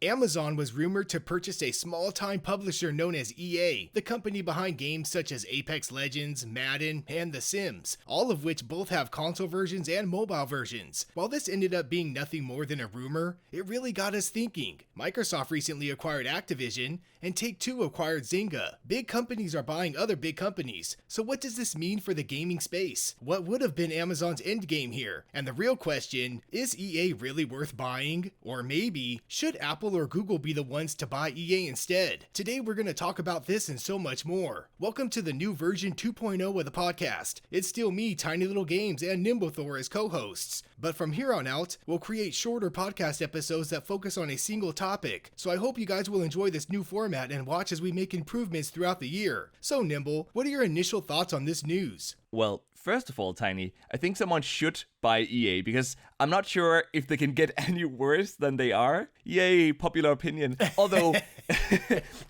Amazon was rumored to purchase a small-time publisher known as EA, the company behind games such as Apex Legends, Madden, and The Sims, all of which both have console versions and mobile versions. While this ended up being nothing more than a rumor, it really got us thinking. Microsoft recently acquired Activision, and Take-Two acquired Zynga. Big companies are buying other big companies, so what does this mean for the gaming space? What would have been Amazon's endgame here? And the real question, is EA really worth buying? Or maybe, should Apple or Google be the ones to buy EA instead? Today we're going to talk about this and so much more. Welcome to the new version 2.0 of the podcast. It's still me, Tiny Little Games, and Nimblethor as co-hosts. But from here on out, we'll create shorter podcast episodes that focus on a single topic. So I hope you guys will enjoy this new format and watch as we make improvements throughout the year. So Nimble, what are your initial thoughts on this news? Well, first of all, Tiny, I think someone should buy EA because I'm not sure if they can get any worse than they are. Yay, popular opinion. Although,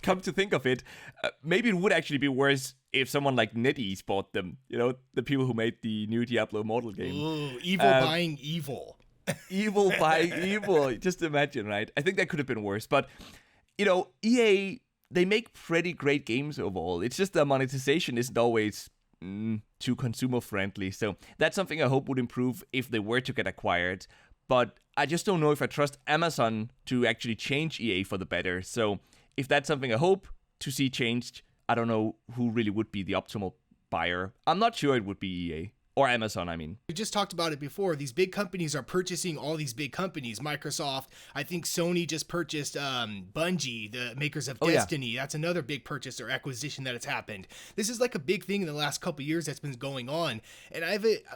come to think of it, maybe it would actually be worse if someone like NetEase bought them. You know, the people who made the new Diablo Immortal game. Ooh, evil buying evil. Evil buying evil. Just imagine, right? I think that could have been worse. But, you know, EA, they make pretty great games overall. It's just the monetization isn't always too consumer friendly. So that's something I hope would improve if they were to get acquired. But I just don't know if I trust Amazon to actually change EA for the better. So if that's something I hope to see changed, I don't know who really would be the optimal buyer. I'm not sure it would be EA. Or Amazon, I mean. We just talked about it before. These big companies are purchasing all these big companies. Microsoft, I think Sony just purchased Bungie, the makers of Destiny. Yeah. That's another big purchase or acquisition that has happened. This is like a big thing in the last couple of years that's been going on. And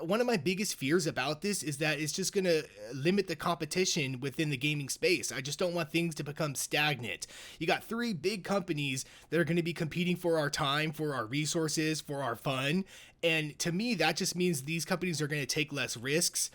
one of my biggest fears about this is that it's just going to limit the competition within the gaming space. I just don't want things to become stagnant. You got three big companies that are going to be competing for our time, for our resources, for our fun. And to me, that just means these companies are going to take less risks.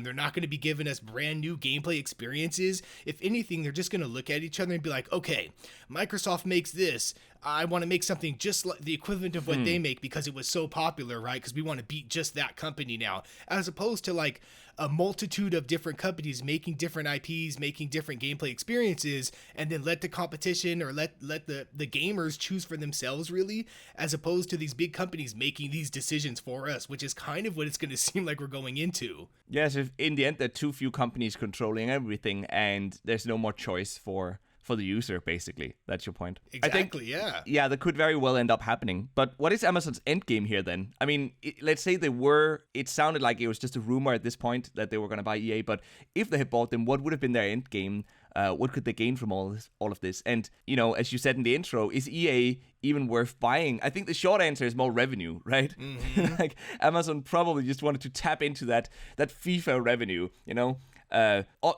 They're not going to be giving us brand new gameplay experiences. If anything, they're just going to look at each other and be like, okay, Microsoft makes this. I want to make something just like the equivalent of what they make because it was so popular, right? Because we want to beat just that company now, as opposed to like a multitude of different companies making different IPs, making different gameplay experiences, and then let the competition or let the gamers choose for themselves, really, as opposed to these big companies making these decisions for us, which is kind of what it's going to seem like we're going into. Yes, if in the end, there are too few companies controlling everything, and there's no more choice for the user, basically. That's your point. Exactly, yeah. Yeah, that could very well end up happening. But what is Amazon's endgame here then? I mean, let's say it sounded like it was just a rumor at this point that they were going to buy EA, but if they had bought them, what would have been their endgame? What could they gain from all of this? And, you know, as you said in the intro, is EA even worth buying? I think the short answer is more revenue, right? Mm-hmm. Like, Amazon probably just wanted to tap into that FIFA revenue, you know?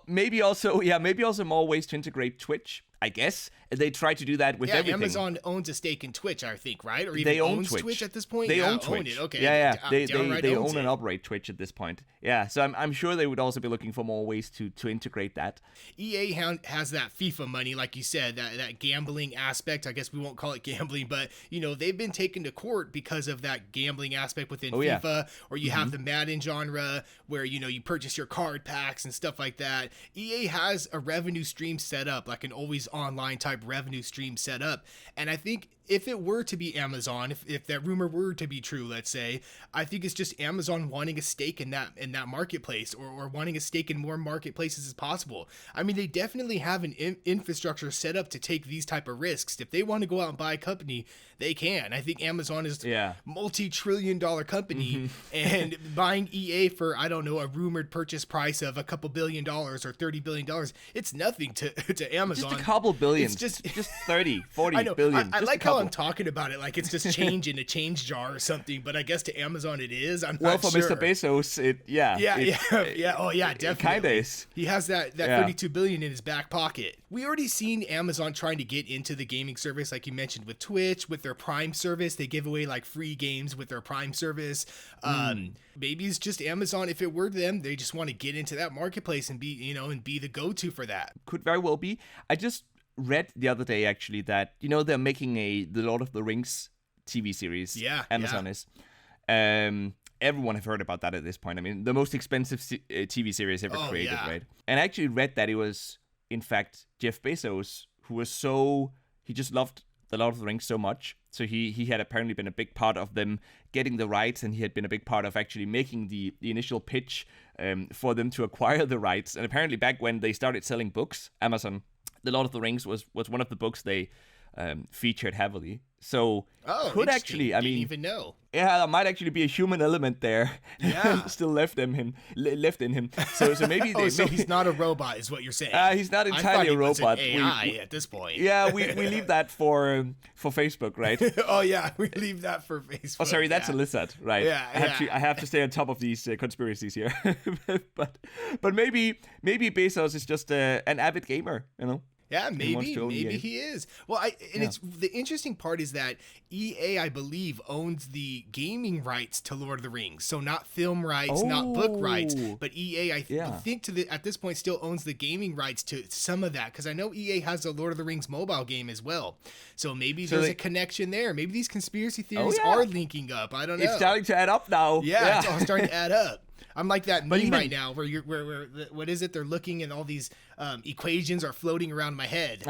Maybe also more ways to integrate Twitch, I guess. They try to do that with everything. Amazon owns a stake in Twitch, I think, right? Or even they own owns Twitch at this point? They own Twitch. Own it. Okay. Yeah. They own and operate Twitch at this point. Yeah, so I'm sure they would also be looking for more ways to integrate that. EA has that FIFA money, like you said, that gambling aspect. I guess we won't call it gambling, but, you know, they've been taken to court because of that gambling aspect within FIFA. Yeah. Or you have the Madden genre where, you know, you purchase your card packs and stuff like that. EA has a revenue stream set up, like an always online type revenue stream set up. And I think if it were to be Amazon, if that rumor were to be true, let's say, I think it's just Amazon wanting a stake in that marketplace or wanting a stake in more marketplaces as possible. I mean, they definitely have an infrastructure set up to take these type of risks. If they want to go out and buy a company, they can. I think Amazon is a multi-trillion-dollar company and buying EA for, I don't know, a rumored purchase price of a couple $1 billion or $30 billion, it's nothing to Amazon. Just a couple billion. It's just 30, 40 I know. billion. I like how I'm talking about it like it's just change in a change jar or something, but I guess to Amazon it is. I'm not sure. Well, for Mr. Bezos, Oh, yeah, definitely. It kind of is. He has that $32 billion in his back pocket. We already seen Amazon trying to get into the gaming service, like you mentioned, with Twitch, with their Prime service. They give away like free games with their Prime service. Maybe it's just Amazon. If it were them, they just want to get into that marketplace and be the go-to for that. Could very well be. I just read the other day actually that they're making the Lord of the Rings TV series. Amazon is. Everyone have heard about that at this point. I mean, the most expensive TV series ever created, right? And I actually read that it was in fact, Jeff Bezos, who was he just loved The Lord of the Rings so much. So he had apparently been a big part of them getting the rights, and he had been a big part of actually making the initial pitch for them to acquire the rights. And apparently back when they started selling books, Amazon, The Lord of the Rings was one of the books they featured heavily. So could actually, I mean, didn't even know. Yeah, there might actually be a human element there. Yeah, still left in him. So maybe. So he's not a robot, is what you're saying? He's not entirely a robot. Was an AI at this point. Yeah, we leave that for Facebook, right? Oh yeah, we leave that for Facebook. Oh, sorry, that's a lizard, right? Yeah, I have to stay on top of these conspiracies here. but maybe Bezos is just an avid gamer, you know. Yeah, maybe he is. Well, it's the interesting part is that EA, I believe, owns the gaming rights to Lord of the Rings. So not film rights, not book rights, but EA, I think at this point still owns the gaming rights to some of that, because I know EA has a Lord of the Rings mobile game as well. So maybe there's a connection there. Maybe these conspiracy theories are linking up. I don't know. It's starting to add up now. Yeah, it's all starting to add up. I'm like that meme right now where what is it? They're looking and all these equations are floating around my head.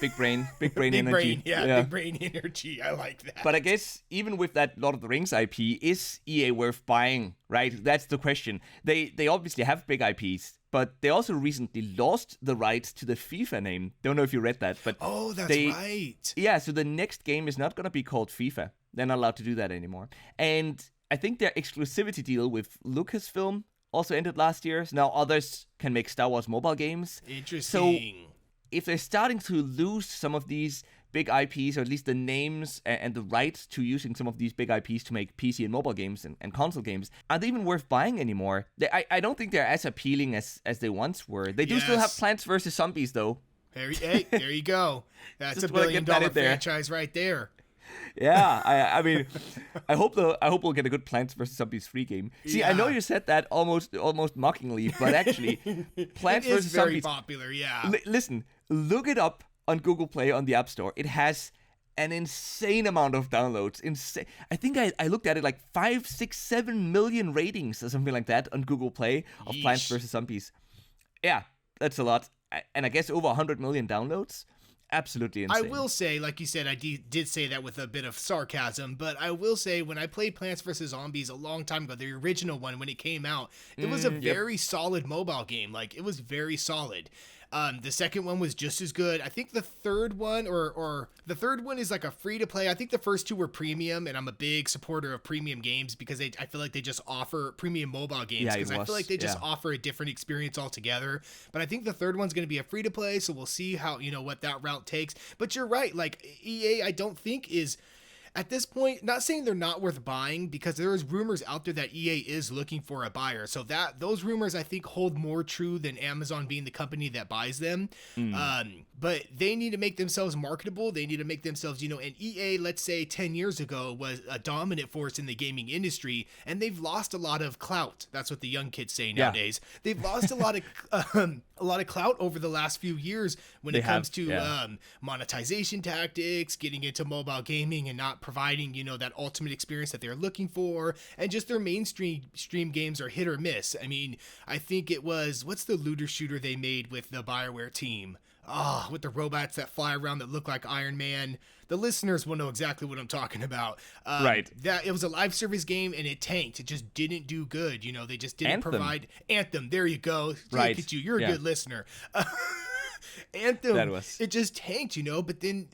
Big brain big energy. Brain, big brain energy. I like that. But I guess even with that Lord of the Rings IP, is EA worth buying, right? That's the question. They obviously have big IPs, but they also recently lost the rights to the FIFA name. Don't know if you read that, but that's right. Yeah, so the next game is not going to be called FIFA. They're not allowed to do that anymore. And I think their exclusivity deal with Lucasfilm also ended last year. So now others can make Star Wars mobile games. Interesting. So if they're starting to lose some of these big IPs, or at least the names and the rights to using some of these big IPs to make PC and mobile games and console games, are they even worth buying anymore? I don't think they're as appealing as they once were. They do still have Plants vs. Zombies, though. There you go. That's a $1 billion franchise right there. Yeah, I mean, I hope we'll get a good Plants vs. Zombies 3 game. See, I know you said that almost mockingly, but actually, Plants vs. Zombies very popular. Yeah. Listen, look it up on Google Play on the App Store. It has an insane amount of downloads. Insane. I think I looked at it, like 5, 6, 7 million ratings or something like that on Google Play of Plants vs. Zombies. Yeah, that's a lot, and I guess over 100 million downloads. Absolutely insane. I will say, like you said, I did say that with a bit of sarcasm, but I will say when I played Plants vs. Zombies a long time ago, the original one, when it came out, it was a very solid mobile game. Like, it was very solid. The second one was just as good. I think the third one, or the third one is like a free to play. I think the first two were premium, and I'm a big supporter of premium games because I feel like they just offer premium mobile games, because I feel like they just offer a different experience altogether. But I think the third one's going to be a free to play, so we'll see how, what that route takes. But you're right, like EA, I don't think is, at this point, not saying they're not worth buying, because there is rumors out there that EA is looking for a buyer. So that those rumors, I think, hold more true than Amazon being the company that buys them. But they need to make themselves marketable. They need to make themselves, and EA, let's say 10 years ago, was a dominant force in the gaming industry, and they've lost a lot of clout. That's what the young kids say nowadays. They've lost a lot of clout over the last few years when it comes to monetization tactics, getting into mobile gaming and not providing, that ultimate experience that they're looking for, and just their mainstream games are hit or miss. I mean, I think it was, what's the looter shooter they made with the BioWare team? With the robots that fly around that look like Iron Man. The listeners will know exactly what I'm talking about. Right. That it was a live service game and it tanked. It just didn't do good. They just didn't provide Anthem. There you go. Right. Look at you. You're a good listener. Anthem, it just tanked, but then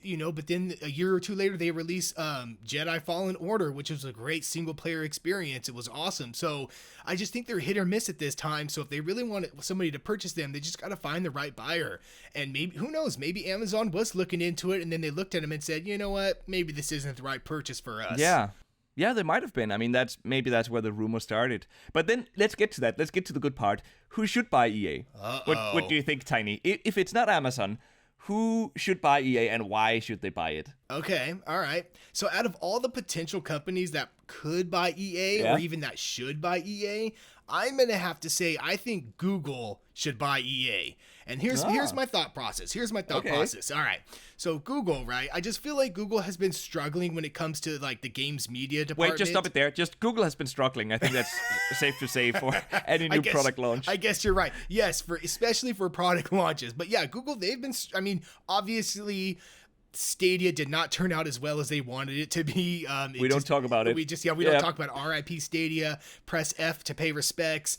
a year or two later they released Jedi Fallen Order, which was a great single player experience. It was awesome. So I just think they're hit or miss at this time. So if they really want somebody to purchase them, they just got to find the right buyer. And maybe, who knows, maybe Amazon was looking into it and then they looked at them and said, you know what, maybe this isn't the right purchase for us. Yeah, they might have been. I mean, that's where the rumor started. But then let's get to that. Let's get to the good part. Who should buy EA? What do you think, Tiny? If it's not Amazon, who should buy EA and why should they buy it? Okay, all right. So out of all the potential companies that could buy EA or even that should buy EA, I'm going to have to say I think Google should buy EA. And here's my thought process. All right. So Google, right? I just feel like Google has been struggling when it comes to like the games media department. Wait, just stop it there. Just Google has been struggling. I think that's safe to say for any new product launch. I guess you're right. Yes, especially for product launches. But yeah, Google, they've been, I mean, obviously Stadia did not turn out as well as they wanted it to be. We don't talk about it. We don't talk about RIP Stadia, press F to pay respects.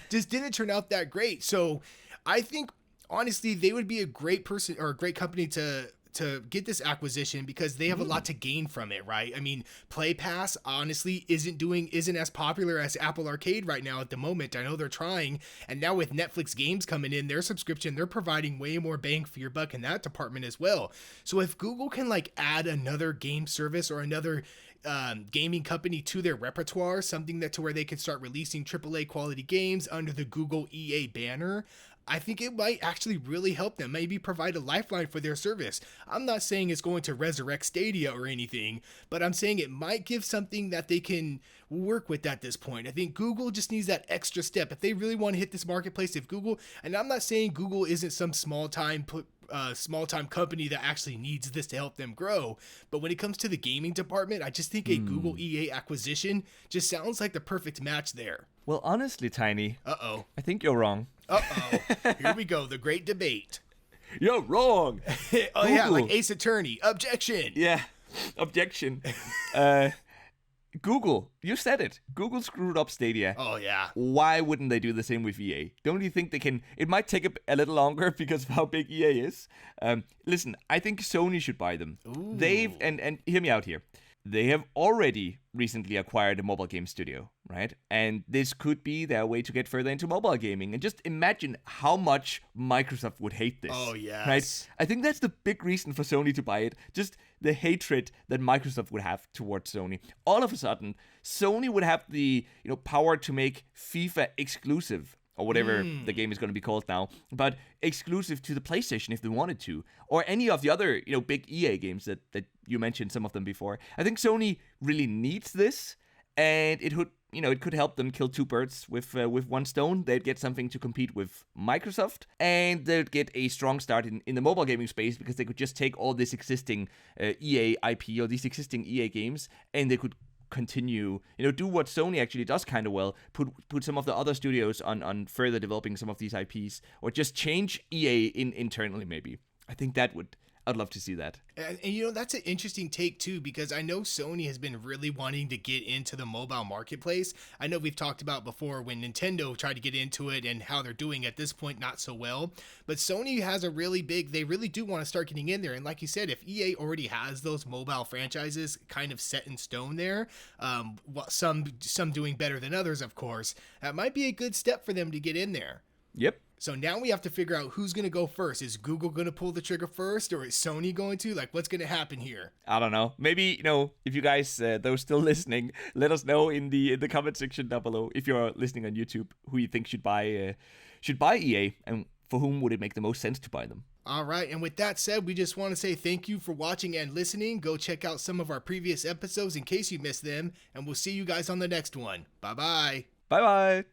Just didn't turn out that great. So I think, honestly, they would be a great person or a great company to get this acquisition because they have a lot to gain from it, right? I mean, Play Pass honestly isn't as popular as Apple Arcade right now at the moment. I know they're trying, and now with Netflix games coming in, their subscription, they're providing way more bang for your buck in that department as well. So if Google can like add another game service or another gaming company to their repertoire, something that to where they can start releasing AAA quality games under the Google EA banner, I think it might actually really help them, maybe provide a lifeline for their service. I'm not saying it's going to resurrect Stadia or anything, but I'm saying it might give something that they can work with at this point. I think Google just needs that extra step. If they really want to hit this marketplace, and I'm not saying Google isn't some small-time company that actually needs this to help them grow, but when it comes to the gaming department, I just think a Google EA acquisition just sounds like the perfect match there. Well, honestly, Tiny. Uh-oh. I think you're wrong. Uh-oh. Here we go. The great debate. You're wrong. Oh, yeah, like Ace Attorney. Objection. Yeah, objection. Google, you said it. Google screwed up Stadia. Oh, yeah. Why wouldn't they do the same with EA? Don't you think they can? It might take a little longer because of how big EA is. Listen, I think Sony should buy them. Ooh. They've, and hear me out here. They have already recently acquired a mobile game studio, right? And this could be their way to get further into mobile gaming. And just imagine how much Microsoft would hate this. Oh, yes. Right? I think that's the big reason for Sony to buy it. Just the hatred that Microsoft would have towards Sony. All of a sudden, Sony would have the power to make FIFA exclusive, or whatever the game is going to be called now, but exclusive to the PlayStation if they wanted to, or any of the other, big EA games that you mentioned, some of them before. I think Sony really needs this, and it could help them kill two birds with one stone. They'd get something to compete with Microsoft, and they'd get a strong start in the mobile gaming space because they could just take all this existing EA IP or these existing EA games, and they could continue, do what Sony actually does kind of well, put some of the other studios on further developing some of these IPs, or just change EA internally maybe. I think I'd love to see that. And that's an interesting take too, because I know Sony has been really wanting to get into the mobile marketplace. I know we've talked about before when Nintendo tried to get into it and how they're doing at this point not so well. But Sony has they really do want to start getting in there. And like you said, if EA already has those mobile franchises kind of set in stone there, some doing better than others, of course, that might be a good step for them to get in there. Yep. So now we have to figure out who's going to go first. Is Google going to pull the trigger first, or is Sony going to? Like, what's going to happen here? I don't know. Maybe, if you guys, those still listening, let us know in the comment section down below, if you're listening on YouTube, who you think should buy EA, and for whom would it make the most sense to buy them. All right, and with that said, we just want to say thank you for watching and listening. Go check out some of our previous episodes in case you missed them, and we'll see you guys on the next one. Bye-bye. Bye-bye.